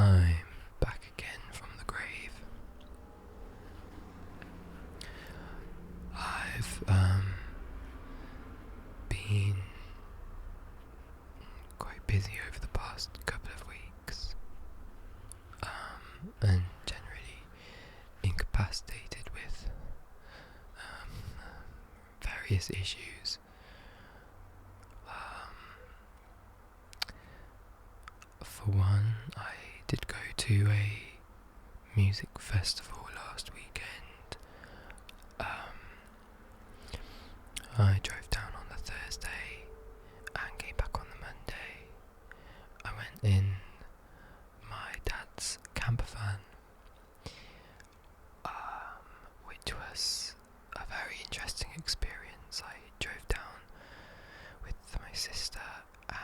I'm back again from the grave. I've been quite busy over the past couple of weeks, and generally incapacitated with various issues. For one, I did go to a music festival last weekend. I drove down on the Thursday and came back on the Monday. I went in my dad's camper van, which was a very interesting experience. I drove down with my sister and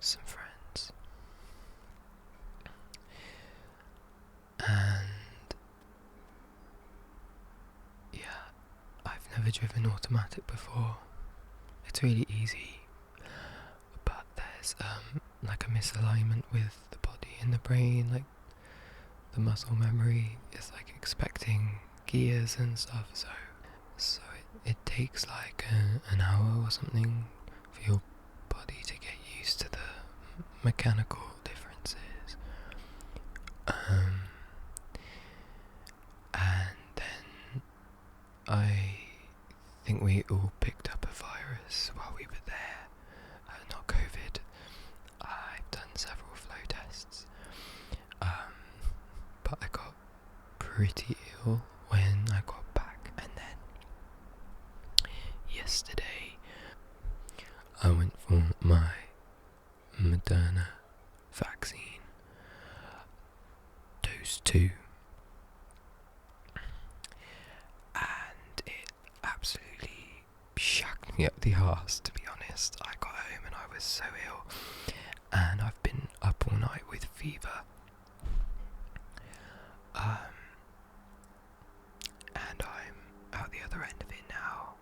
some friends, and yeah, I've never driven automatic before. It's really easy, but there's like a misalignment with the body and the brain. Like the muscle memory is like expecting gears and stuff, so it takes like an hour or something for your body to get used to the mechanical differences. And then I think we all picked up a virus while we were there. Not COVID. I've done several flow tests, but I got pretty ill when I got back, and then yesterday I went for my Moderna vaccine, dose 2, and it absolutely shacked me up the arse, to be honest. I got home and I was so ill, and I've been up all night with fever, and I'm out the other end of it now,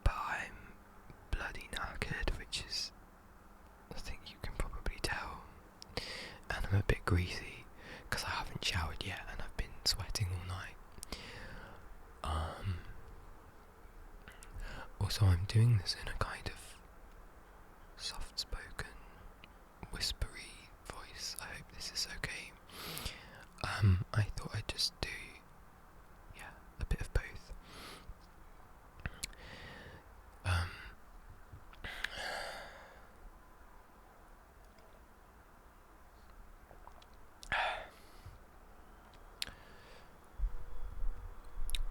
but I'm bloody knackered, which is, I think you can probably tell, and I'm a bit greasy because I haven't showered yet and I've been sweating all night. Also, I'm doing this in a kind of soft-spoken, whispery voice. I hope this is okay. I thought I'd just do, a bit of both.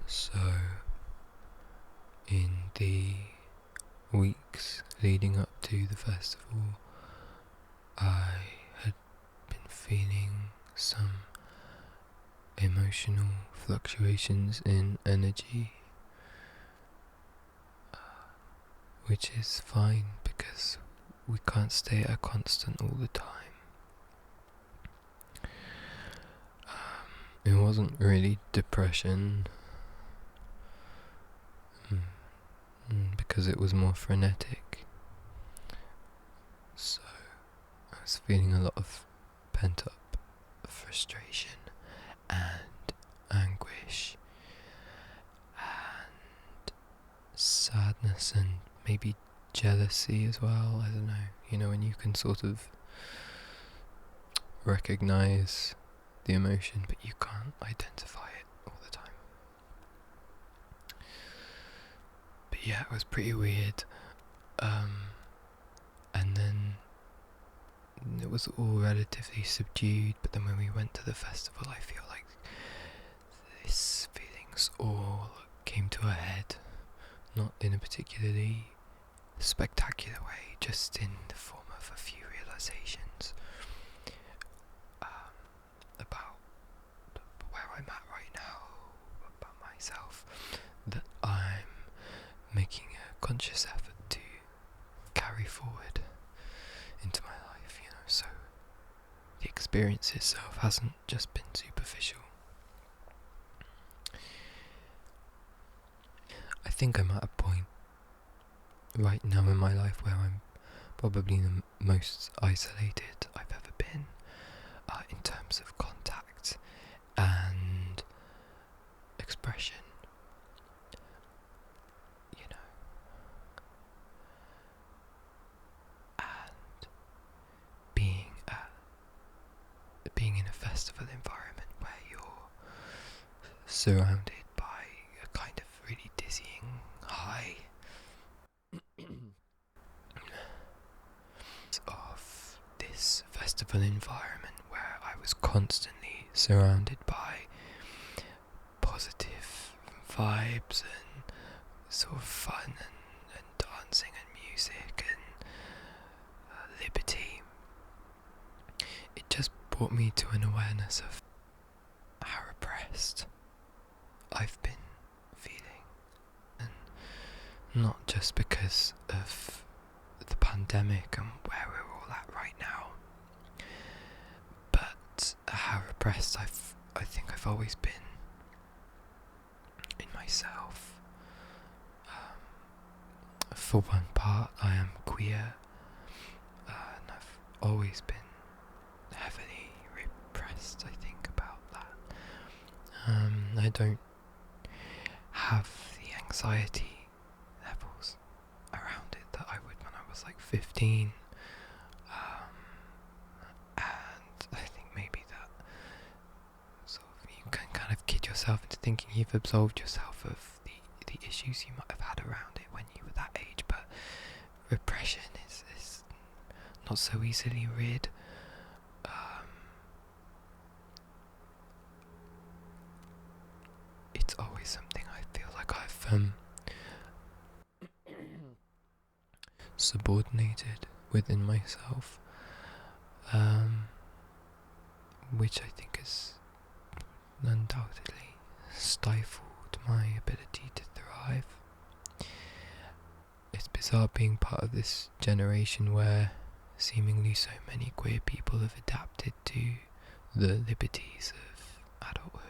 So, in the weeks leading up to the festival, I had been feeling some emotional fluctuations in energy, which is fine because we can't stay at a constant all the time. It wasn't really depression, because it was more frenetic. So I was feeling a lot of pent up frustration and anguish and sadness and maybe jealousy as well. I don't know, when you can sort of recognize the emotion but you can't identify it all the time. But yeah, it was pretty weird. And then it was all relatively subdued, but then when we went to the festival, I feel like these feelings all came to a head, not in a particularly spectacular way, just in the form of a few realizations about where I'm at right now, about myself, that I'm making a conscious effort to carry forward into my life, so the experience itself hasn't just been superficial. I think I'm at a point right now in my life where I'm probably the most isolated I've ever been in terms of contact and expression, you know, and being in a festival environment where you're surrounded by a kind of really dizzying high of this festival environment where I was constantly surrounded by positive vibes and sort of fun and dancing and music and liberty. It just brought me to an awareness of how repressed I've been feeling, and not just because of the pandemic and where we're all at right now, but how repressed I think I've always been in myself. For one part, I am queer, and I've always been heavily repressed, I think, about that. I don't have the anxiety levels around it that I would when I was like 15, and I think maybe that sort of you can kind of kid yourself into thinking you've absolved yourself of the issues you might have had around it when you were that age, but repression is not so easily rid. It's always something I feel like I've subordinated within myself, which I think has undoubtedly stifled my ability to thrive. It's bizarre being part of this generation where seemingly so many queer people have adapted to the liberties of adulthood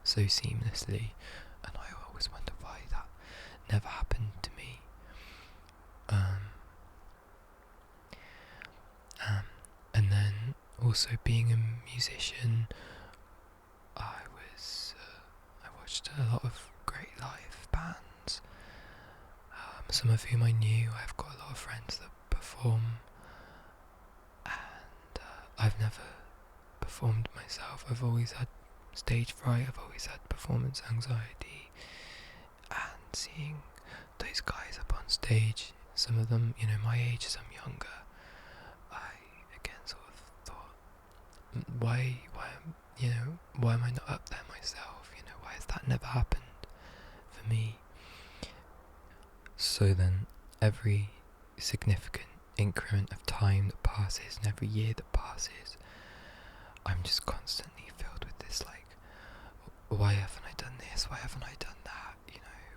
so seamlessly, and I always wonder why that never happened to me. And then also being a musician, I watched a lot of great live bands, some of whom I knew. I've got a lot of friends that perform, and I've never performed myself. I've always had stage fright, I've always had performance anxiety, and seeing those guys up on stage, some of them, my age, some younger, I again sort of thought, why am I not up there myself? Why has that never happened for me? So then, every significant increment of time that passes and every year that passes, I'm just constantly filled with this why haven't I done this? Why haven't I done that?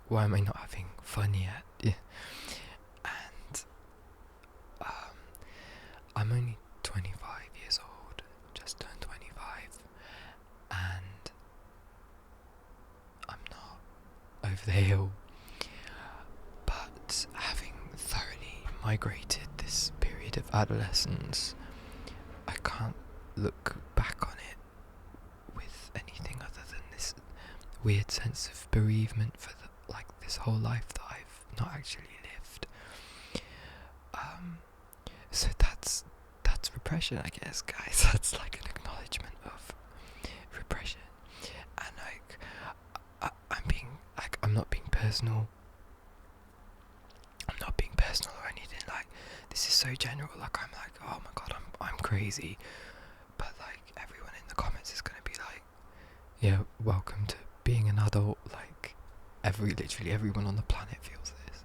Why am I not having fun yet? Yeah. And I'm only 25 years old, just turned 25, and I'm not over the hill. But having thoroughly migrated this period of adolescence, I can't look back on it with anything other than this weird sense of bereavement for this whole life that I've not actually lived. So that's repression, I guess, guys. That's like an acknowledgement of repression, and I'm not being personal. I'm not being personal or anything. This is so general. I'm like, oh my god, I'm crazy. But everyone in the comments is gonna be like, yeah, welcome to being an adult. Literally everyone on the planet feels this.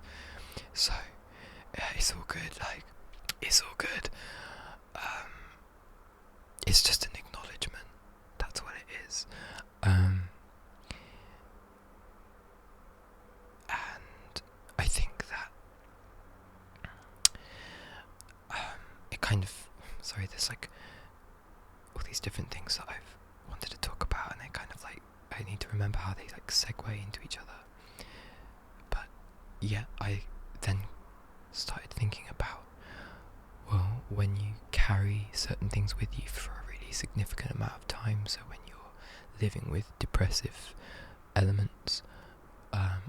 So yeah, it's all good. It's all good. It's just an acknowledgement. That's what it is. And I think that it kind of, there's all these different things that I've wanted to talk about, and they kind of I need to remember how they segue into each other. But yeah, I then started thinking about when you carry certain things with you for a really significant amount of time. So when you're living with depressive elements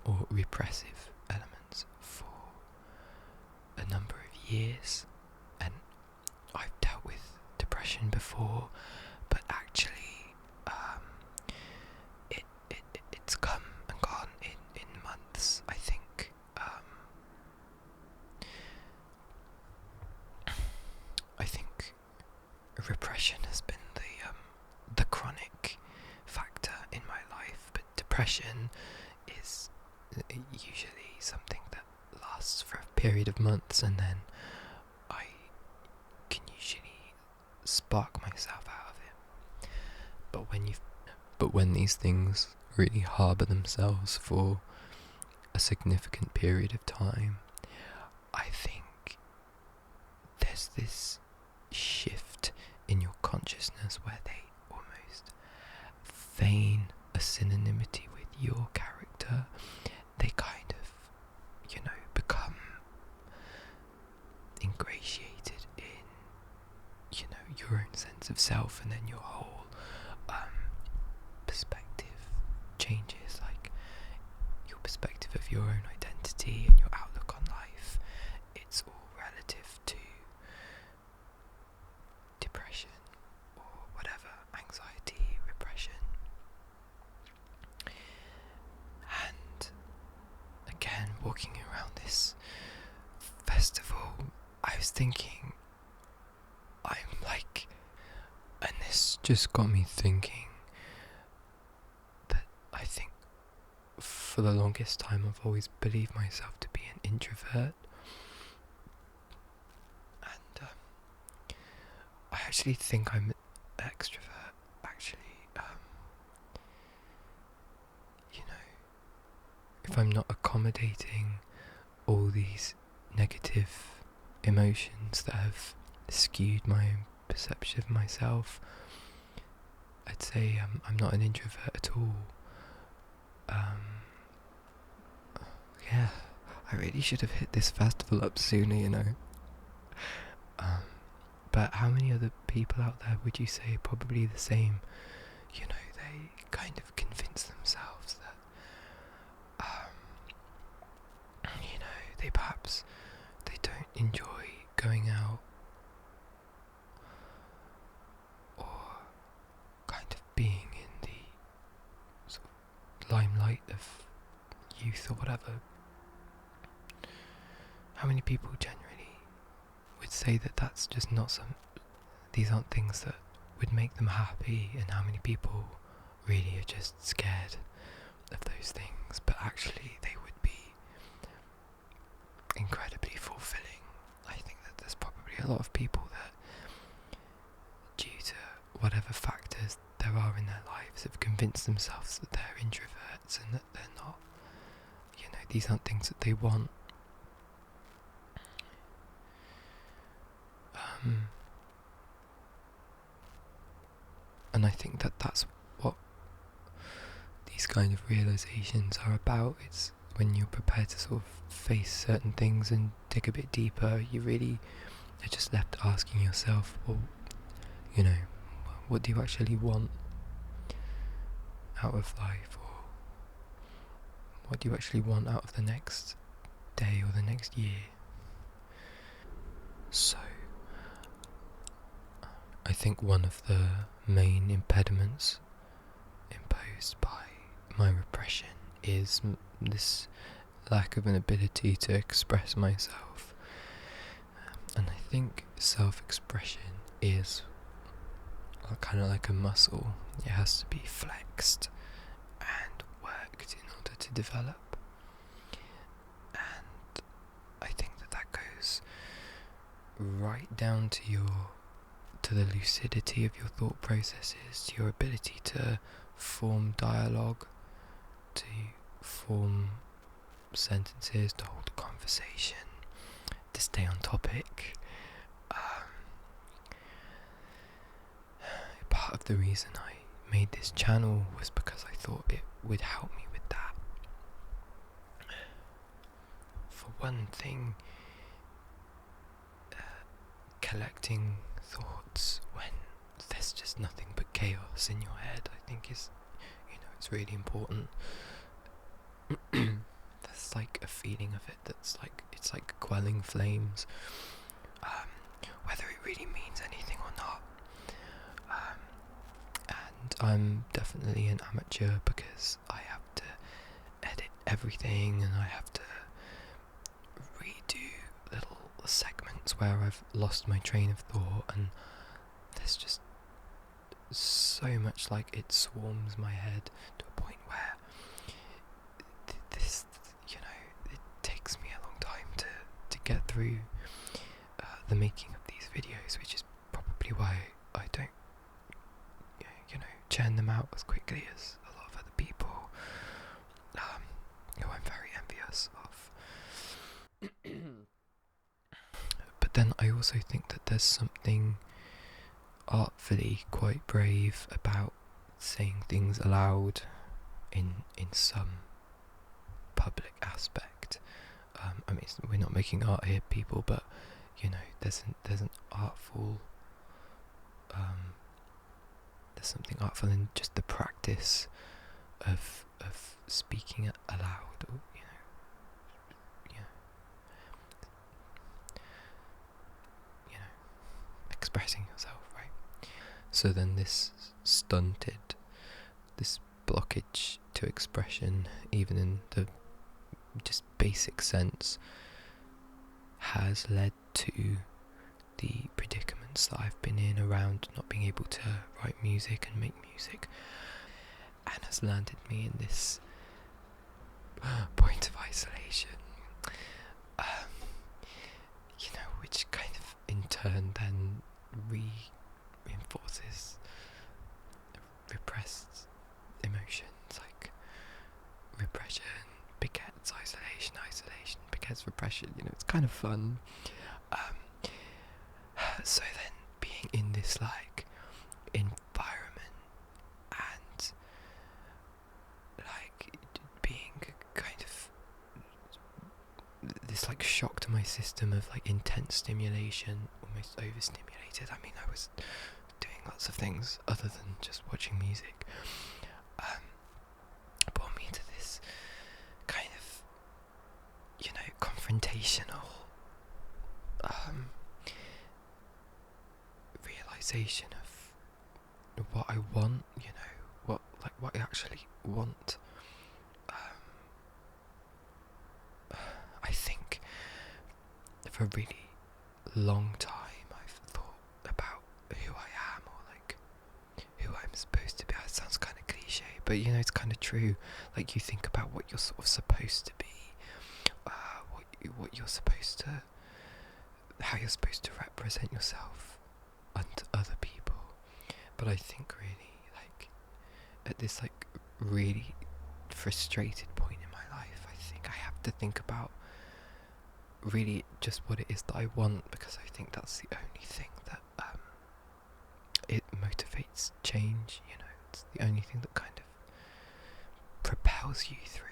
or repressive elements for a number of years, and I've dealt with depression before, but actually it's come and gone in months, I think. I think repression has been the chronic factor in my life, but depression is usually something that lasts for a period of months, and then I can usually spark myself out of it. But when these things really harbour themselves for a significant period of time, I think there's this shift in your consciousness where they almost feign a synonymity with your character. They kind of, become ingratiated in, your own sense of self, and then your whole perspective changes, like your perspective of your own identity and your outlook on life. It's all relative to depression or whatever, anxiety, repression. And again, walking around this festival, I was thinking, and this just got me thinking that I think for the longest time I've always believed myself to be an introvert, and I actually think I'm an extrovert, actually. If I'm not accommodating all these negative emotions that have skewed my own perception of myself, I'd say I'm not an introvert at all. Yeah, I really should have hit this festival up sooner, But how many other people out there would you say are probably the same? They kind of convince themselves that, they don't enjoy going out or kind of being in the sort of limelight of youth or whatever. How many people generally would say that that's just not these aren't things that would make them happy, and how many people really are just scared of those things, but actually they would be incredibly fulfilling. I think that there's probably a lot of people that, due to whatever factors there are in their lives, have convinced themselves that they're introverts and that they're not. These aren't things that they want. And I think that that's what these kind of realizations are about. It's when you're prepared to sort of face certain things and dig a bit deeper, you really are just left asking yourself, well, what do you actually want out of life, or what do you actually want out of the next day or the next year? So I think one of the main impediments imposed by my repression is this lack of an ability to express myself. And I think self-expression is kind of like a muscle. It has to be flexed and worked in order to develop. And I think that goes right down to the lucidity of your thought processes, to your ability to form dialogue, to form sentences, to hold a conversation, to stay on topic. Part of the reason I made this channel was because I thought it would help me with that. For one thing, collecting thoughts when there's just nothing but chaos in your head, I think is, it's really important. There's like a feeling of it that's like, it's like quelling flames, whether it really means anything or not. And I'm definitely an amateur because I have to edit everything and I have to redo little segments where I've lost my train of thought, and there's just so much, like, it swarms my head to a point where this, it takes me a long time to get through the making of these videos, which is probably why I don't churn them out as quickly as a lot of other people who I'm very envious of. But then I also think that there's something artfully quite brave about saying things aloud in some public aspect. I mean, we're not making art here, people, but there's an artful there's something artful in just the practice of speaking it aloud, or expressing yourself, right? So then this blockage to expression, even in the just basic sense, has led to the predicaments that I've been in around not being able to write music and make music, and has landed me in this point of isolation, which kind of in turn then reinforces repressed emotions, like repression begets isolation, isolation begets repression. It's kind of fun. So then being in this like environment and like being kind of this like shock to my system of like intense stimulation, almost overstimulated. I mean, I was doing lots of things other than just watching music. Brought me to this kind of confrontational realization of what I want, what I actually want. I think for a really long time I've thought about who I am, or like who I'm supposed to be. It sounds kind of cliche, but it's kind of true. Like, you think about what you're sort of supposed to be, what you're supposed to, how you're supposed to represent yourself unto other people. But I think really, like, at this like really frustrated point in my life, I think I have to think about really just what it is that I want, because I think that's the only thing that it motivates change. It's the only thing that kind of propels you through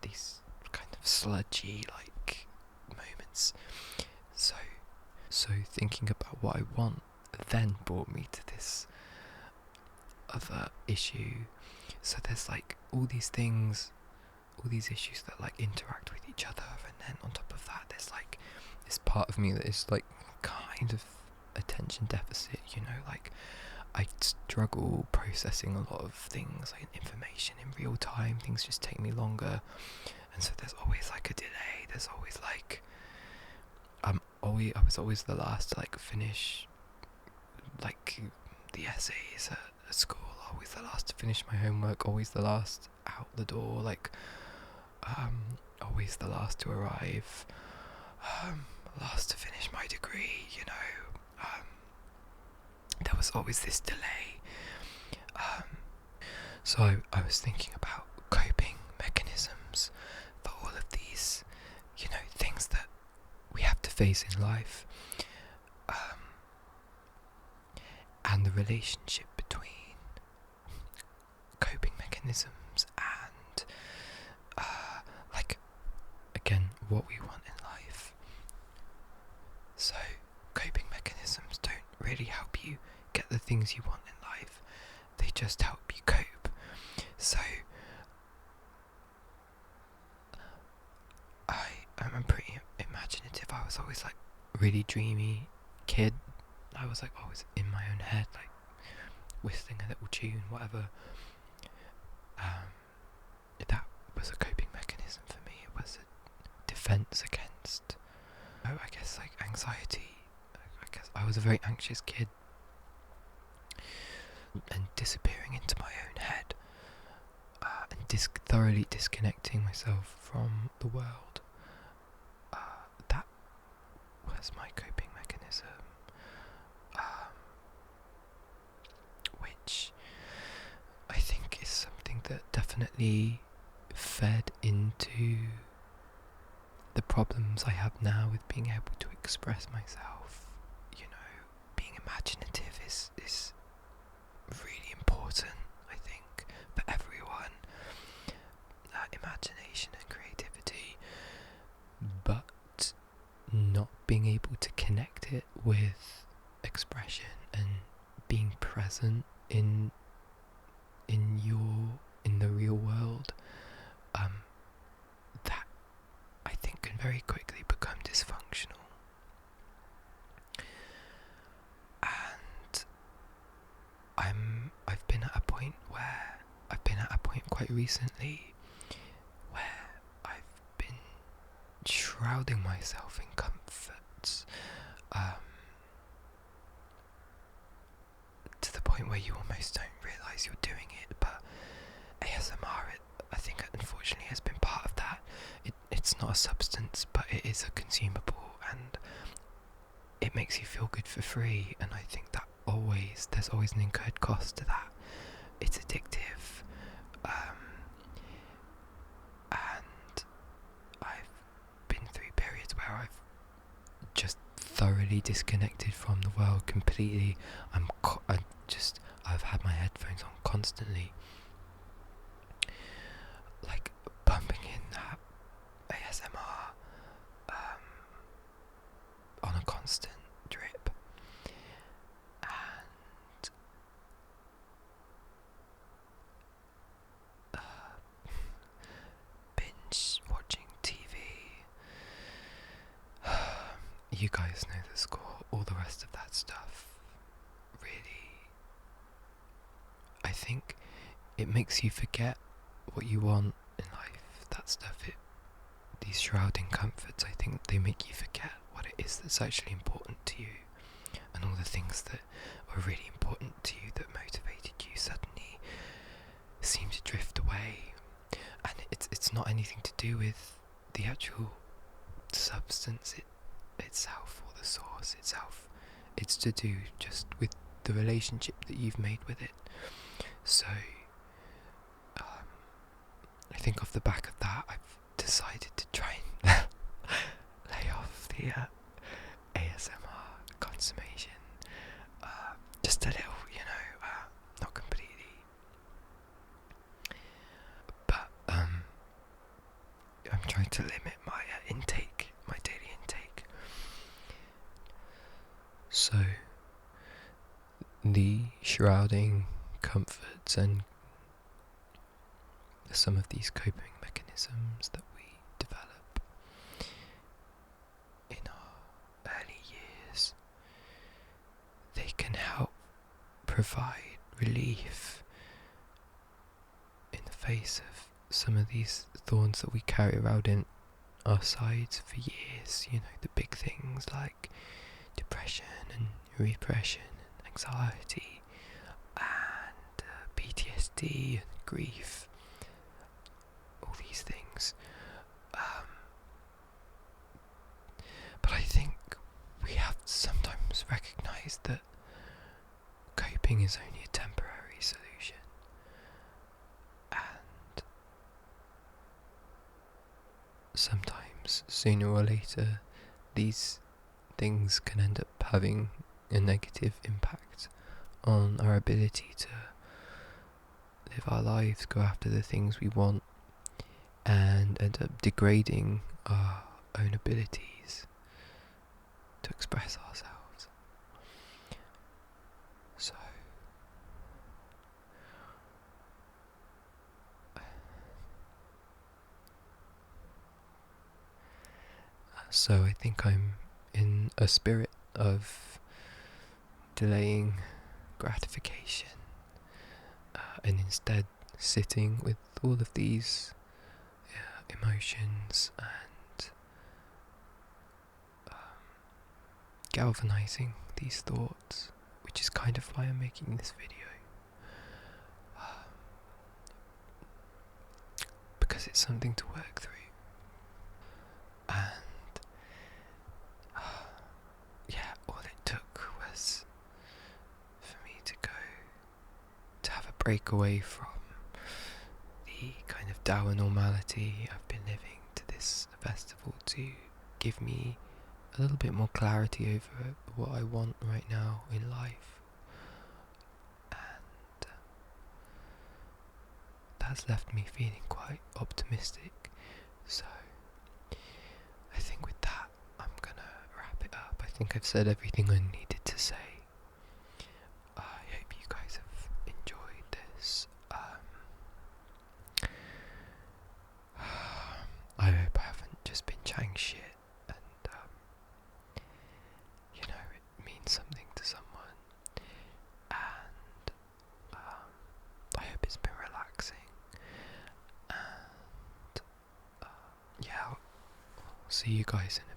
these kind of sludgy like moments. So thinking about what I want then brought me to this other issue. So there's like all these things, all these issues that like interact with each other, and then on top of that there's like this part of me that is like kind of attention deficit, like I struggle processing a lot of things, like information in real time. Things just take me longer, and so there's always like a delay. There's always like I was always the last to like finish like the essays at school, always the last to finish my homework, always the last out the door, like always the last to arrive, last to finish my degree. There was always this delay. So I was thinking about coping mechanisms for all of these, things that we have to face in life, and the relationship between coping mechanisms and like, again, what we want in life. things you want in life. They just help you cope. So I'm pretty imaginative. I was always like really dreamy kid. I was like always in my own head, like whistling a little tune, whatever. That was a coping mechanism for me. It was a defense against, I guess, like anxiety. I guess I was a very anxious kid, and disappearing into my own head, and thoroughly disconnecting myself from the world. That was my coping mechanism, which I think is something that definitely fed into the problems I have now with being able to express myself. You know, being imaginative is really important, I think, for everyone. Imagination and creativity, but not being able to connect it with expression and being present in the real world, that I think can very quickly become dysfunctional. And I've been at a point quite recently where I've been shrouding myself in comforts, to the point where you almost don't realise you're doing it. But ASMR, I think, unfortunately, has been part of that. It's not a substance, but it is a consumable, and it makes you feel good for free. And I think that there's always an incurred cost to that. It's addictive, and I've been through periods where I've just thoroughly disconnected from the world completely. I've had my headphones on constantly, like pumping in that ASMR on a constant drip, and binge watching TV. You guys know the score, all the rest of that stuff. Really, I think it makes you forget what you want in life. That stuff, these shrouding comforts, I think they make you forget what it is that's actually important to you, and all the things that were really important to you, that motivated you, suddenly seem to drift away. And it's not anything to do with the actual substance itself or the source itself. It's to do just with the relationship that you've made with it. So I think off the back of that, I've decided to try and lay off the ASMR consummation, just a little, not completely, but I'm trying to limit my my daily intake. So the shrouding comforts and some of these coping mechanisms that we develop in our early years, they can help provide relief in the face of some of these thorns that we carry around in our sides for years. The big things like depression and repression and anxiety and PTSD and grief, all these things. But I think we have to sometimes recognise that coping is only a temporary solution, and sometimes, sooner or later, these things can end up having a negative impact on our ability to live our lives, go after the things we want, and end up degrading our own abilities to express ourselves. So So I think I'm in a spirit of delaying gratification, and instead sitting with all of these emotions and galvanizing these thoughts, which is kind of why I'm making this video. Because it's something to work through. And yeah, all it took was for me to have a break away from the kind of dour normality I've been living to this festival, to give me a little bit more clarity over what I want right now in life. And that's left me feeling quite optimistic. So I think with that, I'm gonna wrap it up. I think I've said everything I needed to say. I hope you guys have enjoyed this. I hope I haven't just been chatting shit, and it means something to someone. And I hope it's been relaxing. And yeah, I'll see you guys in